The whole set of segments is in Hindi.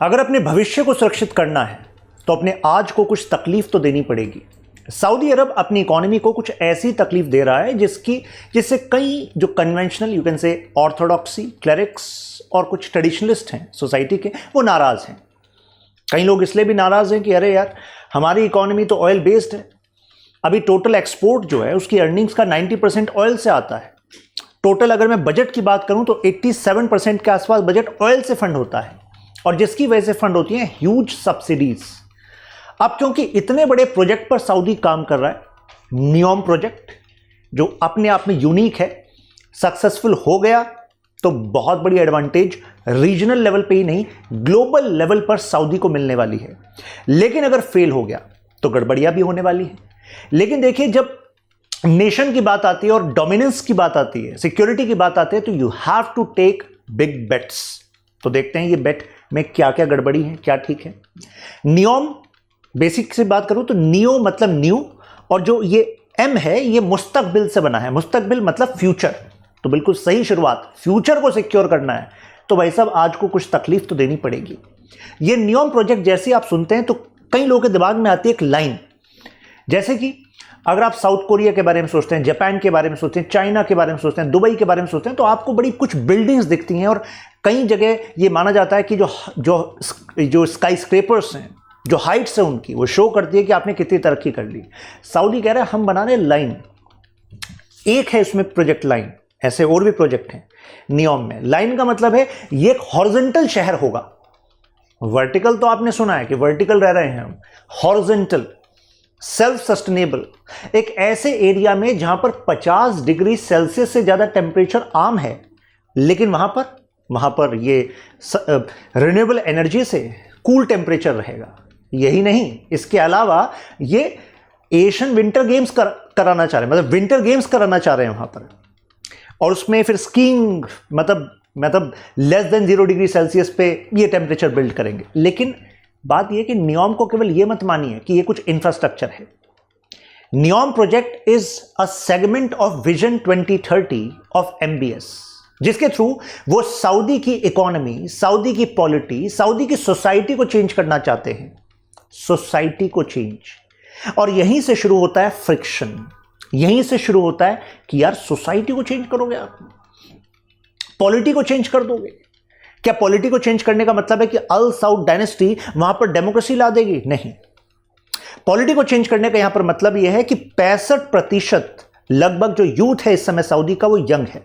अगर अपने भविष्य को सुरक्षित करना है तो अपने आज को कुछ तकलीफ तो देनी पड़ेगी। सऊदी अरब अपनी इकोनॉमी को कुछ ऐसी तकलीफ दे रहा है जिससे कई जो conventional you can say orthodoxy clerics और कुछ ट्रेडिशनलिस्ट हैं सोसाइटी के, वो नाराज हैं। कई लोग इसलिए भी नाराज हैं कि अरे यार, हमारी इकोनॉमी तो ऑयल बेस्ड है। अभी टोटल एक्सपोर्ट जो है उसकी अर्निंग्स का 90% ऑयल से आता है। टोटल अगर मैं बजट की बात करूं तो 87% के आसपास बजट ऑयल से फंड होता है, और जिसकी वजह से फंड होती है ह्यूज सब्सिडीज। अब क्योंकि इतने बड़े प्रोजेक्ट पर सऊदी काम कर रहा है, नियोम प्रोजेक्ट जो अपने आप में यूनिक है, सक्सेसफुल हो गया तो बहुत बड़ी एडवांटेज रीजनल लेवल पे ही नहीं, ग्लोबल लेवल पर सऊदी को मिलने वाली है। लेकिन अगर फेल हो गया तो गड़बड़ियां भी होने वाली है। लेकिन देखिए, जब नेशन की बात आती है और डोमिनेंस की बात आती है, सिक्योरिटी की बात आती है, तो you have to take big bets. तो देखते हैं ये बेट में क्या क्या गड़बड़ी है, क्या ठीक है। नियोम बेसिक से बात करूं तो नियो मतलब न्यू, और जो ये एम है ये मुस्तकबिल से बना है। मुस्तकबिल मतलब फ्यूचर, तो बिल्कुल सही शुरुआत। फ्यूचर को सिक्योर करना है तो भाई साहब आज को कुछ तकलीफ तो देनी पड़ेगी। ये नियोम प्रोजेक्ट जैसे आप सुनते हैं तो कई लोगों के दिमाग में आती है एक लाइन, जैसे कि अगर आप साउथ कोरिया के बारे में सोचते हैं, जापान के बारे में सोचते हैं, चाइना के बारे में सोचते हैं, दुबई के बारे में सोचते हैं, तो आपको बड़ी कुछ बिल्डिंग्स दिखती हैं। और कई जगह ये माना जाता है कि जो स्काई स्क्रेपर्स हैं, जो हाइट्स हैं उनकी, वो शो करती है कि आपने कितनी तरक्की कर ली। सऊदी कह रहा है हम बना रहे लाइन, एक है इसमें प्रोजेक्ट लाइन, ऐसे और भी प्रोजेक्ट हैं नियोम में। लाइन का मतलब है ये एक हॉरिजॉन्टल शहर होगा। वर्टिकल तो आपने सुना है कि वर्टिकल रह रहे हैं हम, हॉरिजॉन्टल सेल्फ सस्टेनेबल, एक ऐसे एरिया में जहां पर 50 डिग्री सेल्सियस से ज्यादा टेम्परेचर आम है, लेकिन वहां पर ये रिन्यूएबल एनर्जी से कूल टेम्परेचर रहेगा। यही नहीं, इसके अलावा ये एशियन विंटर गेम्स कराना चाह रहे हैं, मतलब विंटर गेम्स कराना चाह रहे हैं वहां पर, और उसमें फिर स्कीइंग मतलब लेस देन 0 डिग्री सेल्सियस पे ये टेम्परेचर बिल्ड करेंगे। लेकिन बात यह कि नियोम को केवल यह मत मानिए कि ये कुछ इंफ्रास्ट्रक्चर है। NEOM project is a segment of vision 2030 of MBS, जिसके थ्रू वो सऊदी की इकोनॉमी, सऊदी की पॉलिटी, सऊदी की सोसाइटी को चेंज करना चाहते हैं। सोसाइटी को चेंज, और यहीं से शुरू होता है फ्रिक्शन। यहीं से शुरू होता है कि यार सोसाइटी को चेंज करोगे आप, पॉलिटी को चेंज कर दोगे। क्या पॉलिटी को चेंज करने का मतलब है कि अल साउद डायनेस्टी वहां पर डेमोक्रेसी ला देगी? नहीं। पॉलिटी को चेंज करने का यहां पर मतलब यह है कि 65% लगभग जो यूथ है इस समय सऊदी का, वो यंग है,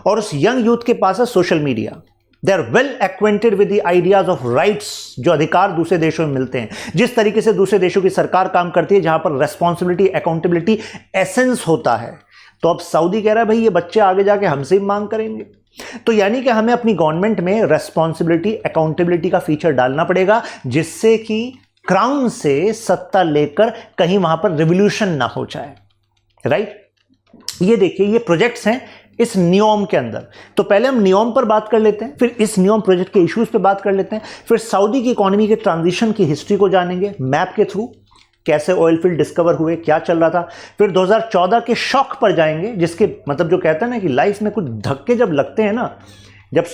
और उस यंग यूथ के पास है social media. They are well acquainted with the ideas of rights, जो अधिकार दूसरे देशों में मिलते हैं, जिस तरीके से दूसरे देशों की सरकार काम करती है, जहां पर रेस्पॉन्सिबिलिटी, अकाउंटेबिलिटी एसेंस होता है। तो अब सऊदी कह रहा है भाई ये बच्चे आगे जाके हमसे ही मांग करेंगे, तो यानी कि हमें अपनी गवर्नमेंट में रेस्पॉन्सिबिलिटी, अकाउंटेबिलिटी का फीचर डालना पड़ेगा, जिससे कि क्राउन से सत्ता लेकर कहीं वहां पर रिवॉल्यूशन ना हो जाए। राइट? ये देखिए, ये प्रोजेक्ट्स हैं इस नियोम के अंदर। तो पहले हम नियोम पर बात कर लेते हैं, फिर इस नियोम प्रोजेक्ट के इश्यूज पे बात कर लेते हैं, फिर सऊदी की इकोनॉमी के ट्रांजिशन की हिस्ट्री को जानेंगे मैप के थ्रू, कैसे ऑयल फील्ड डिस्कवर हुए, क्या चल रहा था। फिर 2014 के शॉक पर जाएंगे, जिसके मतलब जो कहते हैं ना कि लाइफ में कुछ धक्के जब लगते हैं ना, जब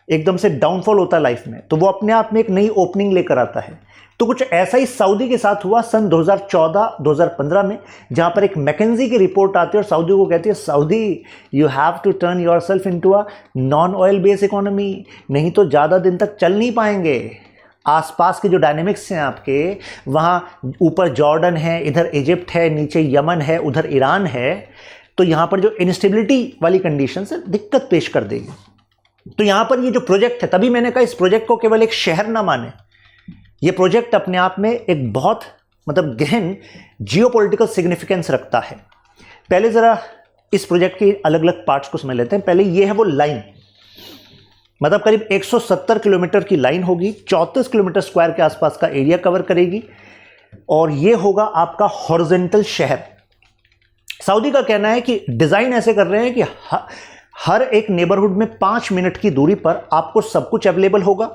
एकदम से डाउनफॉल होता है लाइफ में, तो वो अपने आप में एक नई ओपनिंग लेकर आता है। तो कुछ ऐसा ही सऊदी के साथ हुआ सन 2014-2015 में, जहां पर एक मैकेंजी की रिपोर्ट आती है और सऊदी को कहती है, Saudi you have to turn yourself into a non oil based economy, नहीं तो ज़्यादा दिन तक चल नहीं पाएंगे। आसपास के जो डायनेमिक्स हैं आपके, वहाँ ऊपर जॉर्डन है, इधर इजिप्ट है, नीचे यमन है, उधर ईरान है, तो यहाँ पर जो इंस्टेबिलिटी वाली कंडीशन से दिक्कत पेश कर देगी। तो यहाँ पर ये जो प्रोजेक्ट है, तभी मैंने कहा इस प्रोजेक्ट को केवल एक शहर ना माने, ये प्रोजेक्ट अपने आप में एक बहुत मतलब गहन जियोपॉलिटिकल सिग्निफिकेंस रखता है। पहले ज़रा इस प्रोजेक्ट के अलग अलग पार्ट्स को समझ लेते हैं। पहले ये है वो लाइन, मतलब करीब 170 किलोमीटर की लाइन होगी, 34 किलोमीटर स्क्वायर के आसपास का एरिया कवर करेगी, और ये होगा आपका हॉरिजॉन्टल शहर। सऊदी का कहना है कि डिज़ाइन ऐसे कर रहे हैं कि हर एक नेबरहुड में 5 मिनट की दूरी पर आपको सब कुछ अवेलेबल होगा।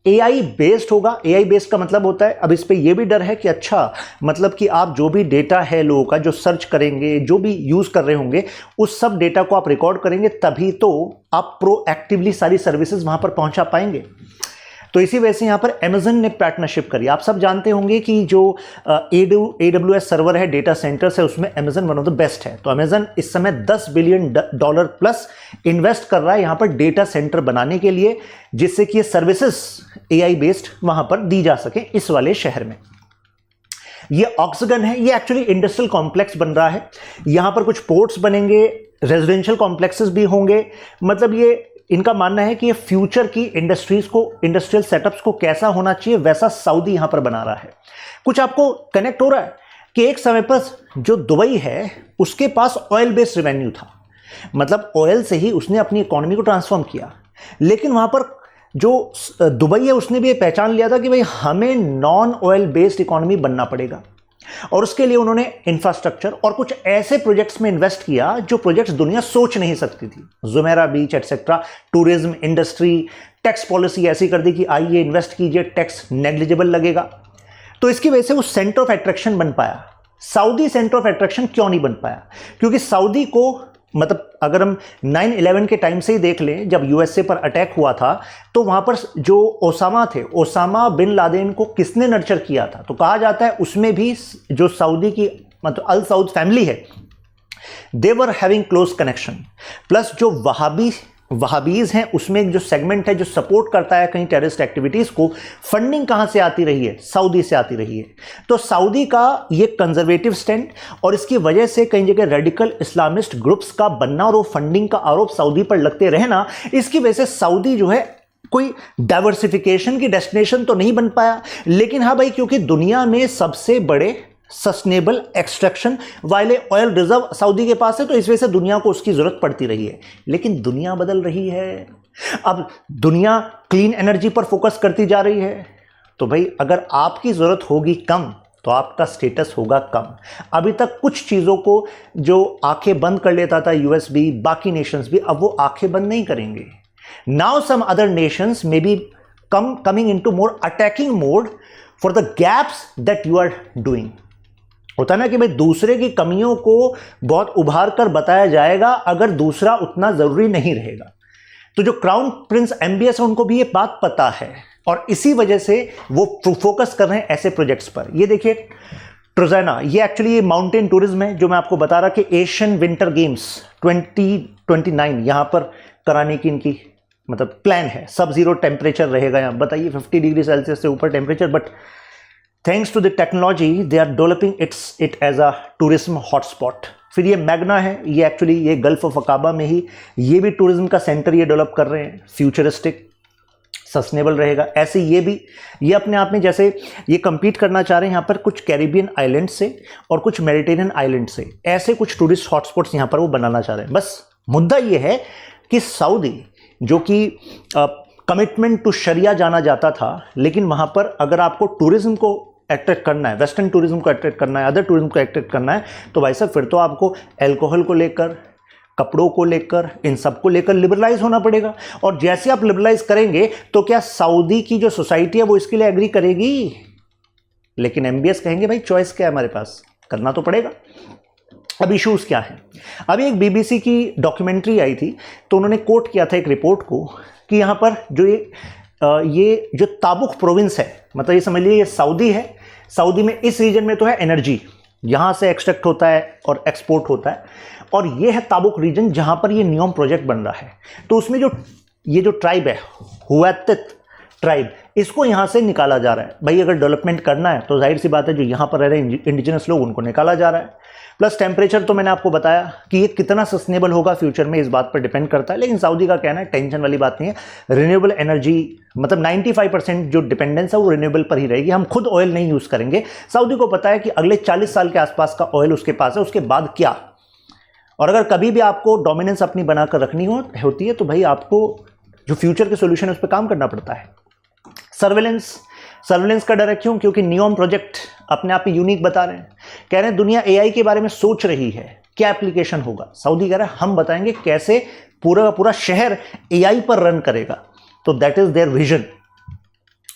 AI बेस्ड होगा। AI बेस्ड का मतलब होता है, अब इस पे ये भी डर है कि अच्छा मतलब कि आप जो भी डेटा है लोगों का, जो सर्च करेंगे, जो भी यूज़ कर रहे होंगे, उस सब डेटा को आप रिकॉर्ड करेंगे, तभी तो आप प्रोएक्टिवली सारी सर्विसेज वहाँ पर पहुँचा पाएंगे। तो इसी वजह से यहाँ पर अमेजन ने पार्टनरशिप करी। आप सब जानते होंगे कि जो AWS सर्वर है, डेटा सेंटर्स है, उसमें Amazon one of the best है। तो अमेजन इस समय $10 बिलियन प्लस इन्वेस्ट कर रहा है यहाँ पर डेटा सेंटर बनाने के लिए, जिससे कि ये सर्विसेज AI बेस्ड वहाँ पर दी जा सके इस वाले शहर में। ये ऑक्सीगन है, ये एक्चुअली इंडस्ट्रियल कॉम्प्लेक्स बन रहा है। यहाँ पर कुछ पोर्ट्स बनेंगे, रेजिडेंशियल कॉम्प्लेक्सेस भी होंगे। मतलब ये इनका मानना है कि ये फ्यूचर की इंडस्ट्रीज को, इंडस्ट्रियल सेटअप्स को कैसा होना चाहिए वैसा सऊदी यहाँ पर बना रहा है। कुछ आपको कनेक्ट हो रहा है कि एक समय पर जो दुबई है उसके पास ऑयल बेस्ड रेवेन्यू था, मतलब ऑयल से ही उसने अपनी इकोनॉमी को ट्रांसफॉर्म किया। लेकिन वहाँ पर जो दुबई है उसने भी ये पहचान लिया था कि भाई हमें नॉन ऑयल बेस्ड इकोनॉमी बनना पड़ेगा, और उसके लिए उन्होंने इंफ्रास्ट्रक्चर और कुछ ऐसे प्रोजेक्ट्स में इन्वेस्ट किया जो प्रोजेक्ट्स दुनिया सोच नहीं सकती थी। Jumeirah beach etcetera, tourism industry, tax policy ऐसी कर दी कि आइए इन्वेस्ट कीजिए, टैक्स नेग्लिजिबल लगेगा। तो इसकी वजह से वो सेंटर ऑफ अट्रैक्शन बन पाया। सऊदी सेंटर ऑफ अट्रैक्शन क्यों नहीं बन पाया? क्योंकि सऊदी को, मतलब अगर हम 9/11 के टाइम से ही देख लें, जब यूएसए पर अटैक हुआ था तो वहां पर जो ओसामा थे, ओसामा बिन लादेन को किसने नर्चर किया था? तो कहा जाता है उसमें भी जो सऊदी की, मतलब अल सऊद फैमिली है, they were having close connection. Plus जो वहाबीज हैं उसमें एक जो सेगमेंट है जो सपोर्ट करता है कहीं टेररिस्ट एक्टिविटीज को, फंडिंग कहां से आती रही है? सऊदी से आती रही है। तो सऊदी का ये कंजर्वेटिव स्टैंड, और इसकी वजह से कई जगह रेडिकल इस्लामिस्ट ग्रुप्स का बनना और वो फंडिंग का आरोप सऊदी पर लगते रहना, इसकी वजह से सऊदी जो है कोई डाइवर्सिफिकेशन की डेस्टिनेशन तो नहीं बन पाया। लेकिन हाँ भाई, क्योंकि दुनिया में सबसे बड़े सस्टेनेबल एक्सट्रैक्शन वाले ऑयल रिजर्व सऊदी के पास है, तो इस वजह से दुनिया को उसकी जरूरत पड़ती रही है। लेकिन दुनिया बदल रही है, अब दुनिया क्लीन एनर्जी पर फोकस करती जा रही है। तो भाई अगर आपकी जरूरत होगी कम तो आपका स्टेटस होगा कम। अभी तक कुछ चीजों को जो आंखें बंद कर लेता था यूएस भी, बाकी नेशंस भी, अब वो आंखें बंद नहीं करेंगे। Now some other nations may be coming into more attacking mode for the gaps that you are doing. होता ना कि भाई दूसरे की कमियों को बहुत उभार कर बताया जाएगा अगर दूसरा उतना जरूरी नहीं रहेगा। तो जो क्राउन प्रिंस MBS है उनको भी ये बात पता है, और इसी वजह से वो फोकस कर रहे हैं ऐसे प्रोजेक्ट्स पर। ये देखिए ट्रोजाना, ये एक्चुअली ये माउंटेन टूरिज्म है जो मैं आपको बता रहा कि एशियन विंटर गेम्स 2029 यहां पर कराने की इनकी मतलब प्लान है। सब जीरो टेम्परेचर रहेगा यहाँ, बताइए 50 डिग्री सेल्सियस से ऊपर temperature, but thanks to the technology they are developing it as a tourism hotspot. फिर ये मैग्ना है, ये एक्चुअली ये गल्फ ऑफ अकाबा में ही ये भी टूरिज्म का सेंटर ये डेवलप कर रहे हैं, फ्यूचरिस्टिक सस्टेनेबल रहेगा। ऐसे ये भी, ये अपने आप में जैसे ये compete करना चाह रहे हैं यहाँ पर कुछ कैरिबियन आइलैंड से और कुछ मेडिटेरियन आइलैंड से, ऐसे कुछ टूरिस्ट हॉटस्पॉट्स यहाँ पर वो बनाना चाह रहे हैं। बस मुद्दा ये है कि सऊदी जो कि कमिटमेंट टू शरिया जाना जाता था, लेकिन वहाँ पर अगर आपको टूरिज्म को अट्रैक्ट करना है, वेस्टर्न टूरिज्म को अट्रैक्ट करना है, अदर टूरिज्म को अट्रैक्ट करना है, तो भाई साहब फिर तो आपको अल्कोहल को लेकर, कपड़ों को लेकर, इन सब को लेकर लिबरलाइज होना पड़ेगा। और जैसे आप लिबरलाइज करेंगे तो क्या सऊदी की जो सोसाइटी है वो इसके लिए एग्री करेगी? लेकिन MBS कहेंगे भाई चॉइस क्या है हमारे पास, करना तो पड़ेगा। अब इश्यूज क्या है? अभी एक BBC की डॉक्यूमेंट्री आई थी, तो उन्होंने कोट किया था एक रिपोर्ट को कि यहाँ पर जो ये जो ताबुक प्रोविंस है, मतलब ये समझ लीजिए ये सऊदी है, सऊदी में इस रीजन में तो है एनर्जी, यहाँ से एक्सट्रैक्ट होता है और एक्सपोर्ट होता है, और ये है ताबुक रीजन जहाँ पर ये नियोम प्रोजेक्ट बन रहा है। तो उसमें जो ये जो ट्राइब है, हुवैतित ट्राइब, इसको यहाँ से निकाला जा रहा है। भाई अगर डेवलपमेंट करना है तो जाहिर सी बात है जो यहाँ पर रह रहे इंडिजिनस लोग उनको निकाला जा रहा है। प्लस टेम्परेचर तो मैंने आपको बताया कि ये कितना सस्टेनेबल होगा फ्यूचर में, इस बात पर डिपेंड करता है। लेकिन सऊदी का कहना है टेंशन वाली बात नहीं है, रिन्यूएबल एनर्जी मतलब 95% जो डिपेंडेंस है वो रिन्यूएबल पर ही रहेगी, हम खुद ऑयल नहीं यूज़ करेंगे। सऊदी को पता है कि अगले 40 साल के आसपास का ऑयल उसके पास है, उसके बाद क्या। और अगर कभी भी आपको डोमिनेंस अपनी बनाकर रखनी होती है तो भाई आपको जो फ्यूचर के सोल्यूशन है उस पर काम करना पड़ता है। सर्वेलेंस का डर है, क्यों? क्योंकि नियोम प्रोजेक्ट अपने आप में यूनिक बता रहे हैं, कह रहे हैं दुनिया AI के बारे में सोच रही है, क्या एप्लीकेशन होगा। सऊदी कह रहा है हम बताएंगे कैसे पूरा का पूरा शहर AI पर रन करेगा। तो that is their vision.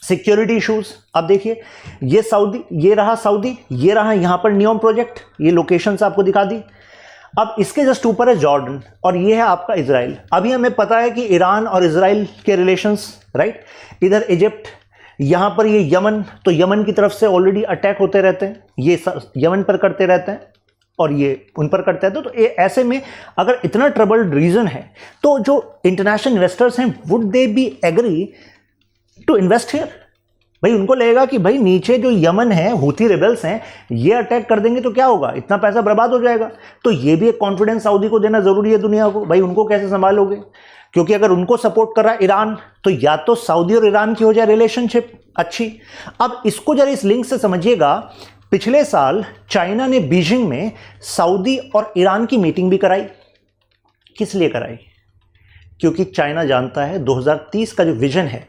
Security issues, अब देखिए ये सऊदी, ये रहा सऊदी, ये रहा यहां पर नियोम प्रोजेक्ट, ये लोकेशंस आपको दिखा दी। अब इसके जस्ट ऊपर है जॉर्डन और ये है आपका इजराइल। अभी हमें पता है कि ईरान और इजराइल के रिलेशंस, राइट, इधर इजिप्ट, यहां पर ये यमन, तो यमन की तरफ से ऑलरेडी अटैक होते रहते हैं, ये यमन पर करते रहते हैं और ये उन पर करते हैं। तो ऐसे में अगर इतना ट्रबल्ड रीजन है तो जो इंटरनेशनल इन्वेस्टर्स हैं would they be agree to invest here? भाई उनको लगेगा कि भाई नीचे जो यमन है, हूथी रिबेल्स हैं, ये अटैक कर देंगे तो क्या होगा, इतना पैसा बर्बाद हो जाएगा। तो ये भी एक कॉन्फिडेंस सऊदी को देना जरूरी है दुनिया को, भाई उनको कैसे संभालोगे, क्योंकि अगर उनको सपोर्ट कर रहा है ईरान तो या तो सऊदी और ईरान की हो जाए रिलेशनशिप अच्छी। अब इसको जरा इस लिंक से समझिएगा, पिछले साल चाइना ने बीजिंग में सऊदी और ईरान की मीटिंग भी कराई। किस लिए कराई? क्योंकि चाइना जानता है 2030 का जो विजन है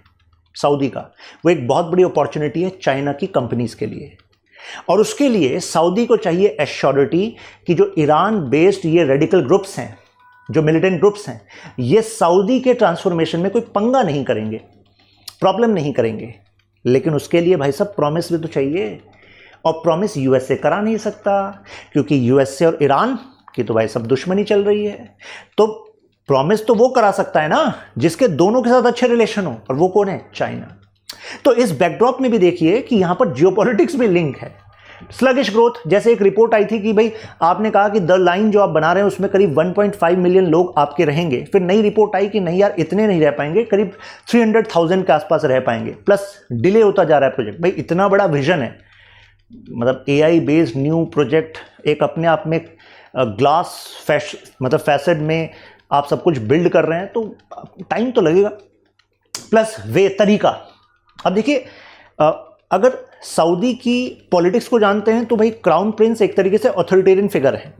सऊदी का, वो एक बहुत बड़ी अपॉर्चुनिटी है चाइना की कंपनीज के लिए, और उसके लिए सऊदी को चाहिए एश्योरिटी कि जो ईरान बेस्ड ये रेडिकल ग्रुप्स हैं, जो मिलिटेंट ग्रुप्स हैं, ये सऊदी के ट्रांसफॉर्मेशन में कोई पंगा नहीं करेंगे, प्रॉब्लम नहीं करेंगे। लेकिन उसके लिए भाई साहब प्रॉमिस भी तो चाहिए, और प्रॉमिस यूएसए करा नहीं सकता, क्योंकि यूएसए और ईरान की तो भाई सब दुश्मनी चल रही है। तो प्रॉमिस तो वो करा सकता है ना जिसके दोनों के साथ अच्छे रिलेशन हो, और वो कौन है? चाइना। तो इस बैकड्रॉप में भी देखिए कि यहां पर जियोपॉलिटिक्स भी लिंक है। स्लगिश ग्रोथ, जैसे एक रिपोर्ट आई थी कि भाई आपने कहा कि द लाइन जो आप बना रहे हैं उसमें करीब 1.5 मिलियन लोग आपके रहेंगे, फिर नई रिपोर्ट आई कि नहीं यार इतने नहीं रह पाएंगे, करीब 300,000 के आसपास रह पाएंगे, प्लस डिले होता जा रहा है प्रोजेक्ट। भाई इतना बड़ा विजन है, मतलब एआई बेस्ड न्यू प्रोजेक्ट, एक अपने आप में ग्लास मतलब फैसेड में आप सब कुछ बिल्ड कर रहे हैं, तो टाइम तो लगेगा, प्लस वे तरीका। अब देखिए अगर सऊदी की पॉलिटिक्स को जानते हैं तो भाई क्राउन प्रिंस एक तरीके से ऑथोरिटेरियन फिगर है,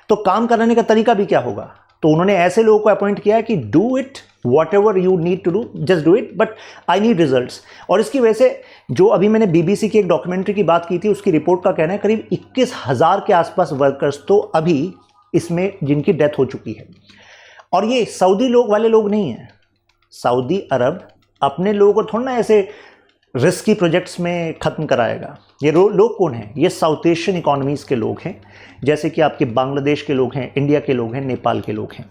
तो काम कराने का तरीका भी क्या होगा? तो उन्होंने ऐसे लोगों को अपॉइंट किया है कि do it whatever you need to do, just do it, but I need results. और इसकी वजह से जो अभी मैंने बीबीसी की एक डॉक्यूमेंट्री की बात की थी, उसकी रिपोर्ट का कहना है करीब 21,000 के आसपास वर्कर्स तो अभी इसमें जिनकी डेथ हो चुकी है। और ये सऊदी लोग वाले लोग नहीं हैं, सऊदी अरब अपने लोगों को थोड़ा ना ऐसे रिस्की प्रोजेक्ट्स में ख़त्म कराएगा। ये लोग कौन हैं? ये साउथ एशियन इकोनॉमीज़ के लोग हैं, जैसे कि आपके बांग्लादेश के लोग हैं, इंडिया के लोग हैं, नेपाल के लोग हैं,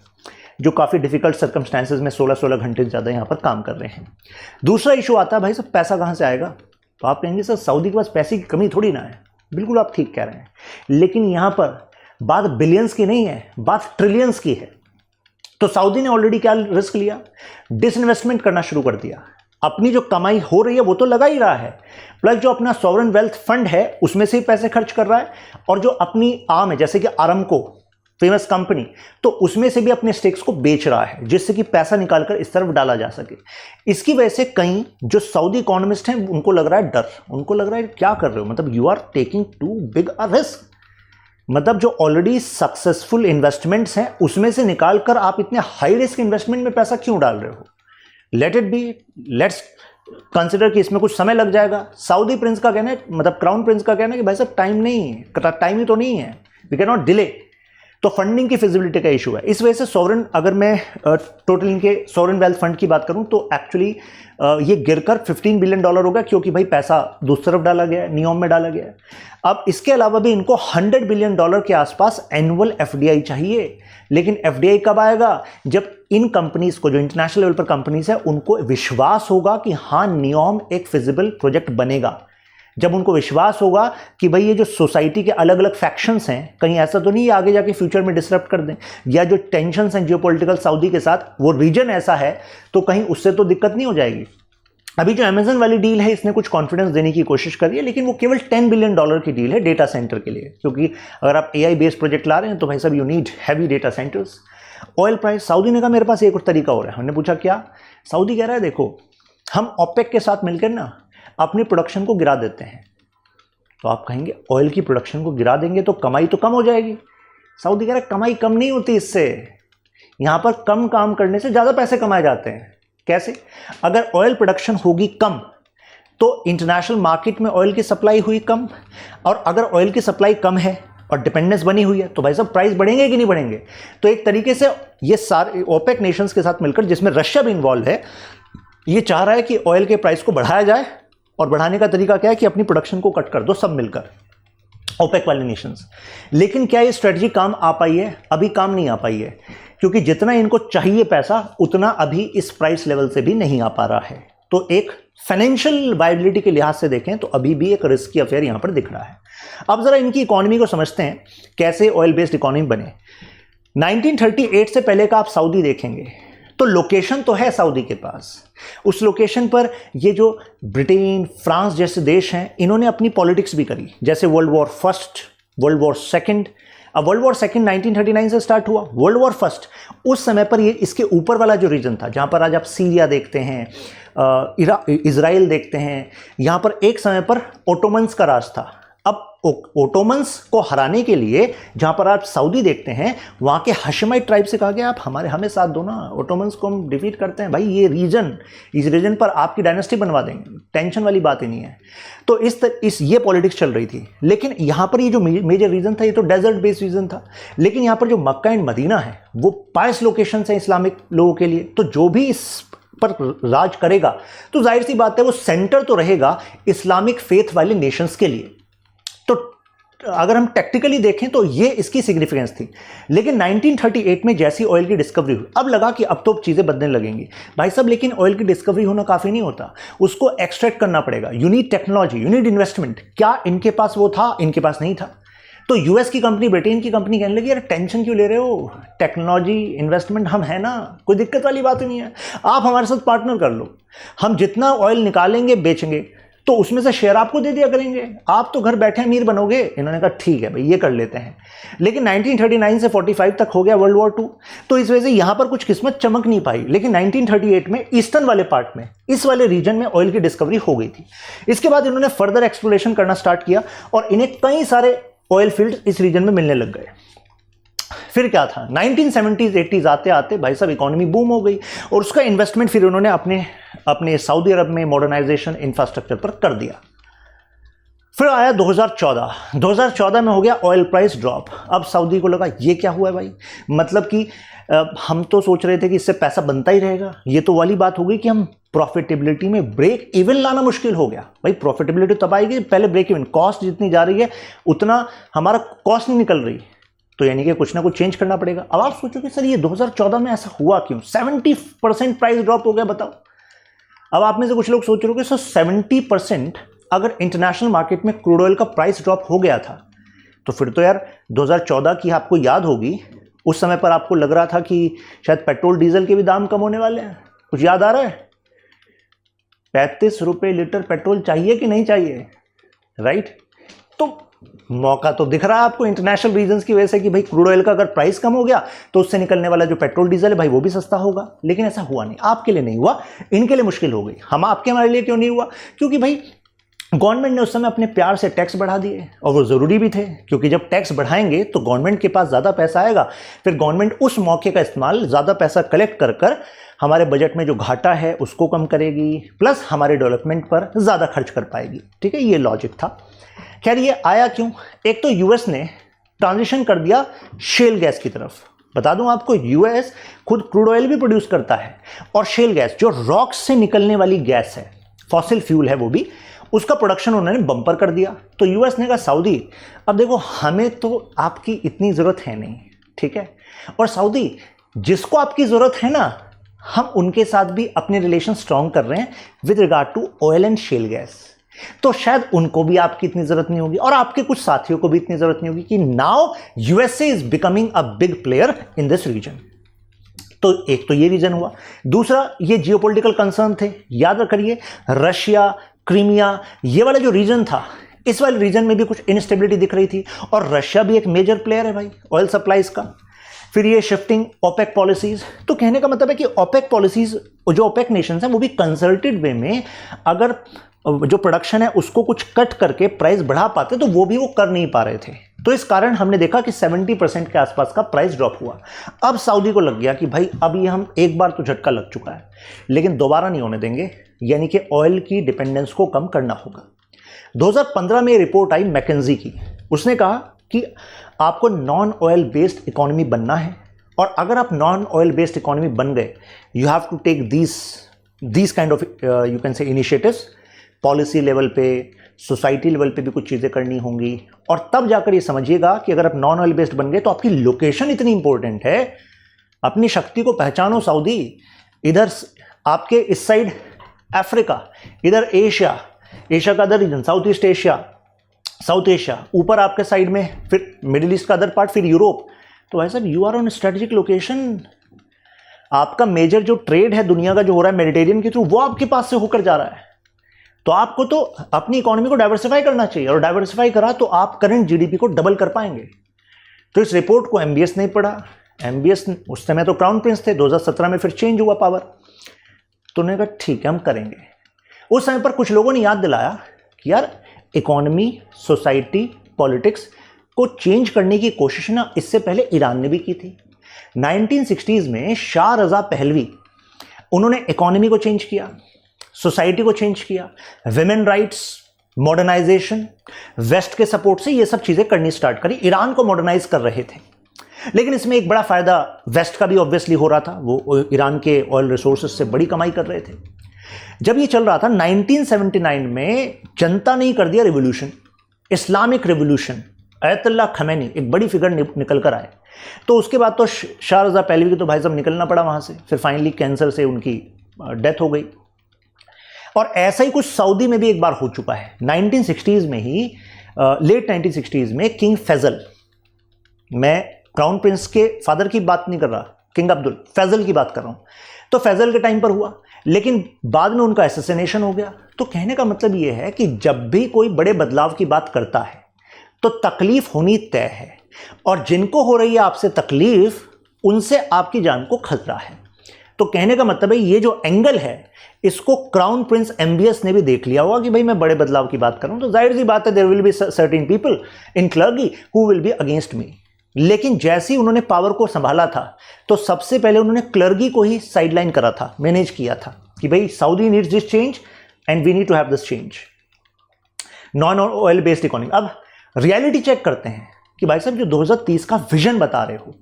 जो काफ़ी डिफ़िकल्ट सर्कमस्टांसेस में 16-16 घंटे से ज़्यादा यहाँ पर काम कर रहे हैं। दूसरा इशू आता है भाई सब पैसा कहाँ से आएगा? तो आप कहेंगे सर सऊदी के पास पैसे की कमी थोड़ी ना है, बिल्कुल आप ठीक कह रहे हैं, लेकिन यहाँ पर बात बिलियंस की नहीं है, बात ट्रिलियंस की है। तो सऊदी ने ऑलरेडी क्या रिस्क लिया? डिसइन्वेस्टमेंट करना शुरू कर दिया। अपनी जो कमाई हो रही है वो तो लगा ही रहा है, प्लस जो अपना सॉवरेन वेल्थ फंड है उसमें से ही पैसे खर्च कर रहा है, और जो अपनी आर्म है जैसे कि आरामको फेमस कंपनी, तो उसमें से भी अपने स्टेक्स को बेच रहा है, जिससे कि पैसा निकालकर इस तरफ डाला जा सके। इसकी वजह से कई जो सऊदी इकोनॉमिस्ट हैं उनको लग रहा है डर, उनको लग रहा है क्या कर रहे हो, मतलब you are taking too big a risk. मतलब जो ऑलरेडी सक्सेसफुल इन्वेस्टमेंट्स हैं उसमें से निकालकर आप इतने हाई रिस्क इन्वेस्टमेंट में पैसा क्यों डाल रहे हो? Let it be, let's consider कि इसमें कुछ समय लग जाएगा। सऊदी प्रिंस का कहना है, मतलब क्राउन प्रिंस का कहना है कि भाई साहब टाइम नहीं है, टाइम ही तो नहीं है, वी कैन नॉट डिले। तो फंडिंग की फिजिबिलिटी का इशू है। इस वजह से सॉवरेन, अगर मैं टोटल इनके सॉवरेन वेल्थ फंड की बात करूं तो एक्चुअली ये गिरकर $15 बिलियन हो गया, क्योंकि भाई पैसा दूसरी तरफ डाला गया है, नियम में डाला गया है। अब इसके अलावा भी इनको $100 बिलियन के आसपास एनुअल एफडीआई चाहिए। लेकिन एफडीआई कब आएगा? जब इन कंपनीज को, जो इंटरनेशनल लेवल पर कंपनीज है, उनको विश्वास होगा कि हाँ नियम एक फिजिबल प्रोजेक्ट बनेगा। जब उनको विश्वास होगा कि भाई ये जो सोसाइटी के अलग अलग फैक्शंस हैं, कहीं ऐसा तो नहीं आगे जाके फ्यूचर में डिसरप्ट कर दें, या जो टेंशंस हैं जियोपॉलिटिकल सऊदी के साथ, वो रीजन ऐसा है तो कहीं उससे तो दिक्कत नहीं हो जाएगी। अभी जो अमेजन वाली डील है इसने कुछ कॉन्फिडेंस देने की कोशिश करी है, लेकिन वो केवल $10 बिलियन की डील है डेटा सेंटर के लिए, क्योंकि अगर आप एआई बेस्ड प्रोजेक्ट ला रहे हैं तो भाई साहब you need heavy data centres. Oil price, Saudi ने कहा मेरे पास एक और तरीका हो रहा है। हमने पूछा क्या? सऊदी कह रहा है देखो हम ओपेक के साथ मिलकर ना अपनी प्रोडक्शन को गिरा देते हैं। तो आप कहेंगे ऑयल की प्रोडक्शन को गिरा देंगे तो कमाई तो कम हो जाएगी। सऊदी कह रहा है कमाई कम नहीं होती इससे, यहां पर कम काम करने से ज़्यादा पैसे कमाए जाते हैं। कैसे? अगर ऑयल प्रोडक्शन होगी कम तो इंटरनेशनल मार्केट में ऑयल की सप्लाई हुई कम, और अगर ऑयल की सप्लाई कम है और डिपेंडेंस बनी हुई है तो भाई साहब प्राइस बढ़ेंगे कि नहीं बढ़ेंगे? तो एक तरीके से ये सारे ओपेक नेशंस के साथ मिलकर, जिसमें रशिया भी इन्वॉल्व है, ये चाह रहा है कि ऑयल के प्राइस को बढ़ाया जाए, और बढ़ाने का तरीका क्या है कि अपनी प्रोडक्शन को कट कर दो सब मिलकर। ओपेक वाले नेशंस। लेकिन क्या ये स्ट्रेटजी काम आ पाई है? अभी काम नहीं आ पाई है, क्योंकि जितना इनको चाहिए पैसा उतना अभी इस प्राइस लेवल से भी नहीं आ पा रहा है। तो एक फाइनेंशियल वायबिलिटी के लिहाज से देखें तो अभी भी एक रिस्की अफेयर यहां पर दिख रहा है। अब जरा इनकी इकोनॉमी को समझते हैं, कैसे ऑयल बेस्ड इकोनॉमी बने। 1938 से पहले का आप सऊदी देखेंगे तो लोकेशन तो है सऊदी के पास, उस लोकेशन पर ये जो ब्रिटेन, फ्रांस जैसे देश हैं, इन्होंने अपनी पॉलिटिक्स भी करी, जैसे world war first, world war second. अब वर्ल्ड वॉर सेकंड 1939 से स्टार्ट हुआ, वर्ल्ड वॉर फर्स्ट उस समय पर ये इसके ऊपर वाला जो रीजन था, जहां पर आज आप सीरिया देखते हैं, इजराइल देखते हैं, यहां पर एक समय पर ओटोमन्स का राज था। अब ओटोमन्स को हराने के लिए जहां पर आप सऊदी देखते हैं, वहां के हशमाइट ट्राइब से कहा गया आप हमें साथ दो ना, ओटोमन्स को हम डिफीट करते हैं भाई, ये रीजन, इस रीजन पर आपकी डायनेस्टी बनवा देंगे, टेंशन वाली बात ही नहीं है। तो ये पॉलिटिक्स चल रही थी। लेकिन यहां पर ये जो मेजर रीजन था, ये तो डेजर्ट बेस्ड रीजन था। लेकिन यहां पर जो मक्का एंड मदीना है वो पायस लोकेशन है इस्लामिक लोगों के लिए, तो जो भी इस पर राज करेगा तो जाहिर सी बात है वो सेंटर तो रहेगा इस्लामिक फेथ वाले नेशंस के लिए। तो अगर हम टेक्निकली देखें तो ये इसकी सिग्निफिकेंस थी। लेकिन 1938 में जैसी ऑयल की डिस्कवरी हुई, अब लगा कि अब तो चीज़ें बदलने लगेंगी भाई साहब। लेकिन ऑयल की डिस्कवरी होना काफ़ी नहीं होता, उसको एक्सट्रैक्ट करना पड़ेगा, you need technology, you need investment. क्या इनके पास वो था? इनके पास नहीं था। तो यूएस की कंपनी, ब्रिटेन की कंपनी कहने लगी यार टेंशन क्यों ले रहे हो, टेक्नोलॉजी इन्वेस्टमेंट हम है ना, कोई दिक्कत वाली बात ही नहीं है, आप हमारे साथ पार्टनर कर लो, हम जितना ऑयल निकालेंगे बेचेंगे तो उसमें से शेयर आपको दे दिया करेंगे, आप तो घर बैठे अमीर बनोगे। इन्होंने कहा ठीक है भाई ये कर लेते हैं। लेकिन 1939 से 45 तक हो गया वर्ल्ड वॉर 2, तो इस वजह से यहां पर कुछ किस्मत चमक नहीं पाई। लेकिन 1938 में ईस्टर्न वाले पार्ट में, इस वाले रीजन में ऑयल की डिस्कवरी हो गई थी। इसके बाद इन्होंने फर्दर एक्सप्लोरेशन करना स्टार्ट किया और इन्हें कई सारे ऑयल फील्ड इस रीजन में मिलने लग गए। फिर क्या था, 1970s 80s आते आते भाई साहब इकोनॉमी बूम हो गई और उसका इन्वेस्टमेंट फिर उन्होंने अपने सऊदी अरब में मॉडर्नाइजेशन इंफ्रास्ट्रक्चर पर कर दिया। फिर आया 2014 में हो गया ऑयल प्राइस ड्रॉप। अब सऊदी को लगा ये क्या हुआ है भाई, मतलब कि हम तो सोच रहे थे कि इससे पैसा बनता ही रहेगा, ये तो वाली बात हो गई कि हम प्रॉफिटेबिलिटी में ब्रेक इवन लाना मुश्किल हो गया। भाई प्रॉफिटेबिलिटी तब आएगी पहले ब्रेक इवन, कॉस्ट जितनी जा रही है उतना हमारा कॉस्ट नहीं निकल रही, तो यानी कि कुछ ना कुछ चेंज करना पड़ेगा। अब आप सोचो कि सर ये 2014 में ऐसा हुआ क्यों, 70% प्राइस ड्रॉप हो गया, बताओ। अब आप में से कुछ लोग सोच रहे हो कि सर 70% अगर इंटरनेशनल मार्केट में क्रूड ऑयल का प्राइस ड्रॉप हो गया था तो फिर तो यार 2014 की आपको याद होगी, उस समय पर आपको लग रहा था कि शायद पेट्रोल डीजल के भी दाम कम होने वाले हैं, कुछ याद आ रहा है? 35 रुपये लीटर पेट्रोल चाहिए कि नहीं चाहिए, राइट? तो मौका तो दिख रहा है आपको इंटरनेशनल रीजंस की वजह से कि भाई क्रूड ऑयल का अगर प्राइस कम हो गया तो उससे निकलने वाला जो पेट्रोल डीजल है भाई वो भी सस्ता होगा। लेकिन ऐसा हुआ नहीं, आपके लिए नहीं हुआ, इनके लिए मुश्किल हो गई। हम आपके हमारे लिए क्यों नहीं हुआ? क्योंकि भाई गवर्नमेंट ने उस समय अपने प्यार से टैक्स बढ़ा दिए और वो ज़रूरी भी थे, क्योंकि जब टैक्स बढ़ाएंगे तो गवर्नमेंट के पास ज़्यादा पैसा आएगा, फिर गवर्नमेंट उस मौके का इस्तेमाल ज़्यादा पैसा कलेक्ट कर हमारे बजट में जो घाटा है उसको कम करेगी, प्लस हमारे डेवलपमेंट पर ज़्यादा खर्च कर पाएगी। ठीक है, ये लॉजिक था। खैर ये आया क्यों? एक तो यूएस ने ट्रांजिशन कर दिया शेल गैस की तरफ। बता दूं आपको, यूएस खुद क्रूड ऑयल भी प्रोड्यूस करता है और शेल गैस जो रॉक्स से निकलने वाली गैस है, फॉसिल फ्यूल है वो भी, उसका प्रोडक्शन उन्होंने बंपर कर दिया। तो यूएस ने कहा सऊदी अब देखो हमें तो आपकी इतनी ज़रूरत है नहीं, ठीक है, और सऊदी जिसको आपकी ज़रूरत है ना, हम उनके साथ भी अपने रिलेशन स्ट्रॉन्ग कर रहे हैं with regard to oil and shale gas, तो शायद उनको भी आपकी इतनी जरूरत नहीं होगी और आपके कुछ साथियों को भी इतनी जरूरत नहीं होगी कि now USA is becoming a big player in this region. तो एक तो ये रीजन हुआ। दूसरा, ये जियोपॉलिटिकल कंसर्न थे, याद रखिए रशिया, क्रीमिया, ये वाला जो रीजन था, इस वाले रीजन में भी कुछ इनस्टेबिलिटी दिख रही थी और रशिया भी एक मेजर प्लेयर है भाई ऑयल सप्लाईज का। फिर ये शिफ्टिंग ओपेक पॉलिसीज, तो कहने का मतलब है कि ओपेक पॉलिसीज, जो ओपेक नेशंस हैं वो भी कंसल्टेड वे में अगर जो प्रोडक्शन है उसको कुछ कट करके प्राइस बढ़ा पाते तो वो भी वो कर नहीं पा रहे थे। तो इस कारण हमने देखा कि 70% के आसपास का प्राइस ड्रॉप हुआ। अब सऊदी को लग गया कि भाई अब ये हम एक बार तो झटका लग चुका है लेकिन दोबारा नहीं होने देंगे, यानी कि ऑयल की डिपेंडेंस को कम करना होगा। 2015 में रिपोर्ट आई मैकेंजी की, उसने कहा कि आपको नॉन ऑयल बेस्ड इकोनॉमी बनना है और अगर आप नॉन ऑयल बेस्ड इकोनॉमी बन गए, you have to take these kind of you can say initiatives, policy level पे, सोसाइटी लेवल पे भी कुछ चीज़ें करनी होंगी, और तब जाकर ये समझिएगा कि अगर आप नॉन ऑयल बेस्ड बन गए तो आपकी लोकेशन इतनी इंपॉर्टेंट है। अपनी शक्ति को पहचानो सऊदी। इधर आपके इस साइड अफ्रीका, इधर एशिया, एशिया का other region South East Asia, South Asia, ऊपर आपके साइड में फिर मिडिल ईस्ट का अदर पार्ट, फिर यूरोप। तो भाई साहब you are on strategic location. आपका मेजर जो ट्रेड है दुनिया का जो हो रहा है मेडिटेरियन के थ्रू, वो आपके पास से होकर जा रहा है। तो आपको तो अपनी इकोनॉमी को डाइवर्सिफाई करना चाहिए, और डाइवर्सिफाई करा तो आप करंट जीडीपी को डबल कर पाएंगे। तो इस रिपोर्ट को एमबीएस नहीं पढ़ा। एमबीएस उस समय तो क्राउन प्रिंस थे, 2017 में फिर चेंज हुआ पावर, तो उन्होंने कहा ठीक है हम करेंगे। उस समय पर कुछ लोगों ने याद दिलाया कि यार इकोनॉमी, सोसाइटी, पॉलिटिक्स को चेंज करने की कोशिश ना इससे पहले ईरान ने भी की थी। 1960s में शाह रजा पहलवी, उन्होंने इकोनॉमी को चेंज किया, सोसाइटी को चेंज किया, विमेन राइट्स, मॉडर्नाइजेशन, वेस्ट के सपोर्ट से ये सब चीजें करनी स्टार्ट करी। ईरान को मॉडर्नाइज कर रहे थे, लेकिन इसमें एक बड़ा फायदा वेस्ट का भी ऑब्वियसली हो रहा था, वो ईरान के ऑयल रिसोर्सेज से बड़ी कमाई कर रहे थे। जब ये चल रहा था 1979 में जनता ने ही कर दिया रिवोल्यूशन, इस्लामिक रिवोल्यूशन। अयतुल्लाह खमैनी एक बड़ी फिगर निकल कर आए। तो उसके बाद तो शाह रजा पहलवी को तो भाई साहब निकलना पड़ा वहां से, फिर फाइनली कैंसर से उनकी डेथ हो गई। और ऐसा ही कुछ सऊदी में भी एक बार हो चुका है। 1960s में ही, लेट 1960s में किंग फैजल, मैं क्राउन प्रिंस के फादर की बात नहीं कर रहा, किंग अब्दुल, फैजल की बात कर रहा हूं। तो फैजल के टाइम पर हुआ, लेकिन बाद में उनका असैसिनेशन हो गया। तो कहने का मतलब यह है कि जब भी कोई बड़े बदलाव की बात करता है तो तकलीफ होनी तय है, और जिनको हो रही है आपसे तकलीफ, उनसे आपकी जान को खतरा है। तो कहने का मतलब है ये जो एंगल है, इसको क्राउन प्रिंस एमबीएस ने भी देख लिया होगा कि भाई मैं बड़े बदलाव की बात कर रहा हूं, तो जाहिर सी बात है there will be certain people in clergy who will be against me. लेकिन जैसे ही उन्होंने पावर को संभाला था, तो सबसे पहले उन्होंने क्लर्गी को ही साइडलाइन करा था, मैनेज किया था कि भाई Saudi needs this change and we need to have this change, non oil based economy. अब रियलिटी चेक करते हैं कि भाई साहब जो 2030 का विजन बता रहे हो,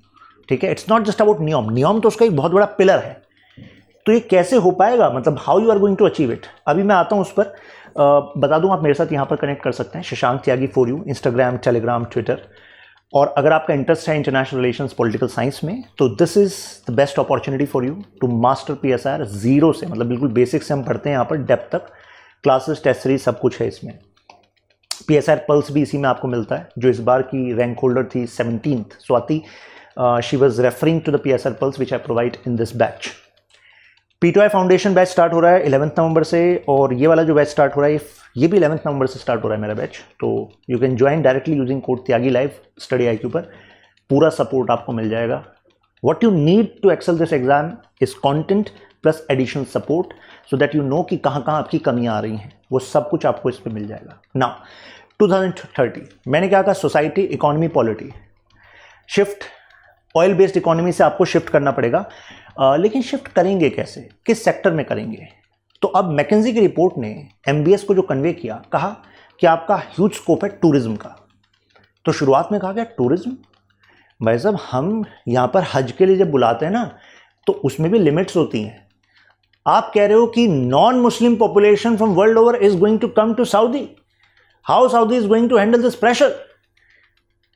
ठीक है, इट्स नॉट जस्ट अबाउट नियम, नियम तो उसका एक बहुत बड़ा पिलर है, तो ये कैसे हो पाएगा, मतलब how you are going to achieve it. अभी मैं आता हूं उस पर, बता दूं आप मेरे साथ यहां पर कनेक्ट कर सकते हैं, Shashank Tyagi for you, Instagram, Telegram, Twitter. और अगर आपका इंटरेस्ट है इंटरनेशनल रिलेशंस, पॉलिटिकल साइंस में, तो this is the best opportunity for you to master PSR zero से, मतलब बिल्कुल बेसिक से हम पढ़ते हैं यहाँ पर डेप्थ तक, क्लासेस, टेस्ट सीरीज सब कुछ है इसमें। पीएसआर पल्स भी इसी में आपको मिलता है। जो इस बार की रैंक होल्डर थी 17th Swati, she was referring to the PSR pulse which I provide in this batch. P2I foundation batch start हो रहा है 11 नवंबर से, और ये वाला जो बैच स्टार्ट हो रहा है ये भी 11 नवंबर से स्टार्ट हो रहा है मेरा बैच। तो you can join directly using code Tyagi live study IQ पर, पूरा सपोर्ट आपको मिल जाएगा। What you need to excel this exam is content plus additional support, so that you know कि कहाँ कहाँ आपकी कमियाँ आ रही हैं, वो सब कुछ आपको इस पर मिल जाएगा। नाउ 2030 मैंने क्या कहा, society, economy, polity, shift oil based economy से आपको शिफ्ट करना पड़ेगा। लेकिन शिफ्ट करेंगे कैसे, किस सेक्टर में करेंगे। तो अब मैकेंजी की रिपोर्ट ने एमबीएस को जो कन्वे किया, कहा कि आपका ह्यूज स्कोप है टूरिज्म का। तो शुरुआत में कहा गया टूरिज्म, भाई साहब हम यहाँ पर हज के लिए जब बुलाते हैं ना, तो उसमें भी लिमिट्स होती हैं। आप कह रहे हो कि non Muslim population from world over is going to come to Saudi, how Saudi is going to handle this pressure.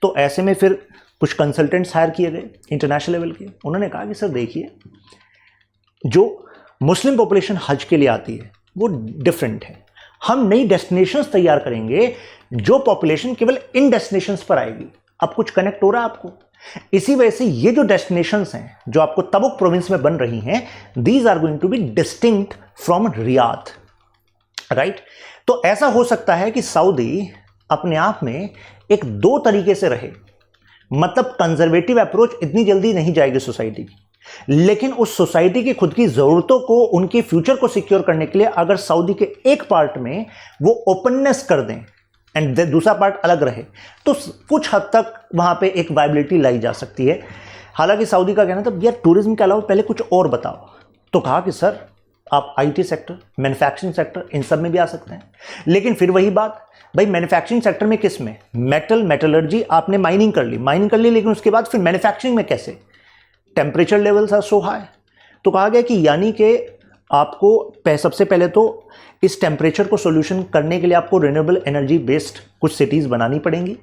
तो ऐसे में फिर कुछ कंसल्टेंट्स हायर किए गए इंटरनेशनल लेवल के। उन्होंने कहा कि सर देखिए, जो मुस्लिम पॉपुलेशन हज के लिए आती है वो डिफरेंट है, हम नई डेस्टिनेशंस तैयार करेंगे जो पॉपुलेशन केवल इन डेस्टिनेशंस पर आएगी। अब कुछ कनेक्ट हो रहा है आपको। इसी वजह से ये जो डेस्टिनेशंस हैं जो आपको तबुक प्रोविंस में बन रही हैं, these are going to be distinct from Riyadh, right. तो ऐसा हो सकता है कि सऊदी अपने आप में एक दो तरीके से रहे, मतलब कंजर्वेटिव अप्रोच इतनी जल्दी नहीं जाएगी सोसाइटी की, लेकिन उस सोसाइटी की खुद की जरूरतों को, उनके फ्यूचर को सिक्योर करने के लिए अगर सऊदी के एक पार्ट में वो ओपननेस कर दें एंड दूसरा पार्ट अलग रहे, तो कुछ हद तक वहां पे एक वायबिलिटी लाई जा सकती है। हालांकि सऊदी का कहना था यार टूरिज्म के अलावा पहले कुछ और बताओ। तो कहा कि सर आप IT सेक्टर, मैन्युफैक्चरिंग सेक्टर, इन सब में भी आ सकते हैं। लेकिन फिर वही बात, भाई मैन्युफैक्चरिंग सेक्टर में किस में, मेटलर्जी, आपने माइनिंग कर ली, लेकिन उसके बाद फिर मैन्युफैक्चरिंग में कैसे, temperature levels are so high. तो कहा गया कि यानी कि आपको सबसे पहले तो इस टेम्परेचर को सोल्यूशन करने के लिए आपको रिन्यूएबल एनर्जी बेस्ड कुछ सिटीज़ बनानी पड़ेंगी,